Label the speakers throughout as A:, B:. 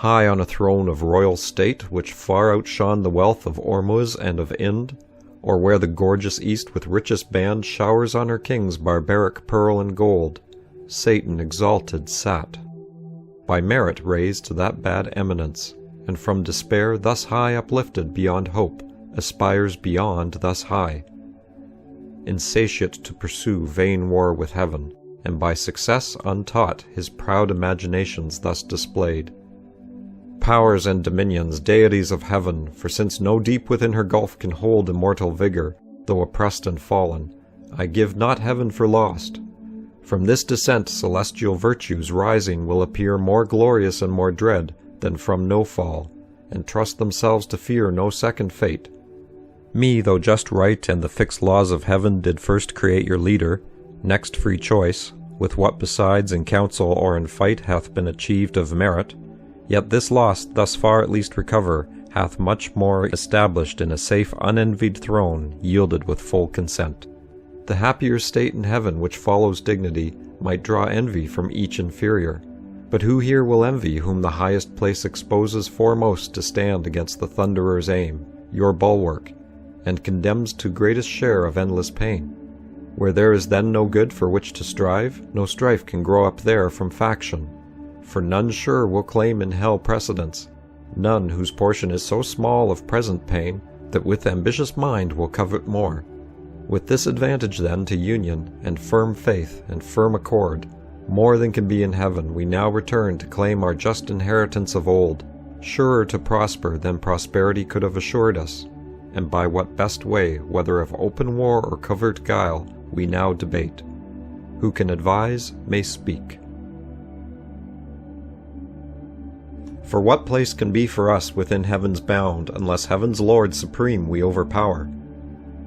A: high on a throne of royal state which far outshone the wealth of Ormuz and of Ind, or where the gorgeous East with richest band showers on her kings barbaric pearl and gold, Satan exalted sat, by merit raised to that bad eminence, and from despair thus high uplifted beyond hope, aspires beyond thus high, insatiate to pursue vain war with heaven, and by success untaught his proud imaginations thus displayed. Powers and dominions, deities of heaven, for since no deep within her gulf can hold immortal vigor, though oppressed and fallen, I give not heaven for lost. From this descent celestial virtues rising will appear more glorious and more dread than from no fall, and trust themselves to fear no second fate. Me, though just right and the fixed laws of heaven did first create your leader, next free choice, with what besides in council or in fight hath been achieved of merit, yet this lost thus far at least recover, hath much more established in a safe unenvied throne, yielded with full consent. The happier state in heaven which follows dignity might draw envy from each inferior, but who here will envy whom the highest place exposes foremost to stand against the thunderer's aim, your bulwark, and condemns to greatest share of endless pain? Where there is then no good for which to strive, no strife can grow up there from faction, for none sure will claim in hell precedence, none whose portion is so small of present pain that with ambitious mind will covet more. With this advantage then to union, and firm faith, and firm accord, more than can be in heaven, we now return to claim our just inheritance of old, surer to prosper than prosperity could have assured us, and by what best way, whether of open war or covert guile, we now debate. Who can advise may speak. For what place can be for us within heaven's bound, unless heaven's Lord supreme we overpower?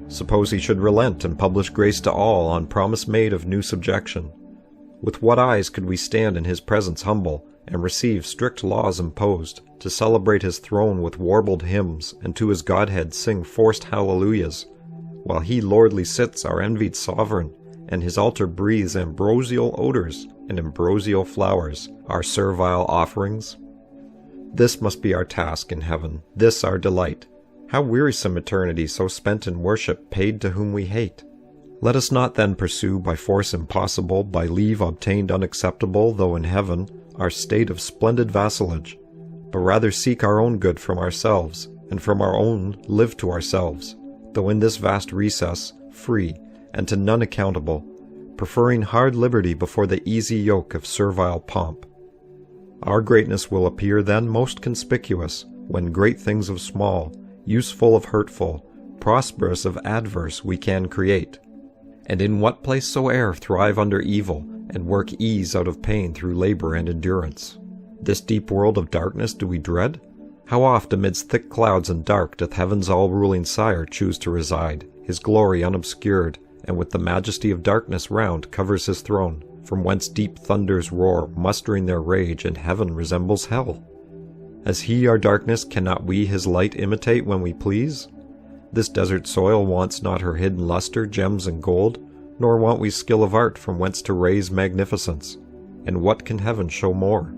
A: Suppose he should relent and publish grace to all on promise made of new subjection. With what eyes could we stand in his presence humble, and receive strict laws imposed, to celebrate his throne with warbled hymns, and to his Godhead sing forced hallelujahs, while he lordly sits our envied sovereign, and his altar breathes ambrosial odors and ambrosial flowers, our servile offerings? This must be our task in heaven, this our delight. How wearisome eternity so spent in worship paid to whom we hate! Let us not then pursue by force impossible, by leave obtained unacceptable, though in heaven, our state of splendid vassalage, but rather seek our own good from ourselves, and from our own live to ourselves, though in this vast recess, free, and to none accountable, preferring hard liberty before the easy yoke of servile pomp. Our greatness will appear then most conspicuous, when great things of small, useful of hurtful, prosperous of adverse we can create, and in what place soe'er thrive under evil, and work ease out of pain through labor and endurance. This deep world of darkness do we dread? How oft amidst thick clouds and dark doth heaven's all-ruling Sire choose to reside, his glory unobscured, and with the majesty of darkness round covers his throne, from whence deep thunders roar, mustering their rage, and heaven resembles hell. As he our darkness, cannot we his light imitate when we please? This desert soil wants not her hidden luster, gems and gold, nor want we skill of art from whence to raise magnificence. And what can heaven show more?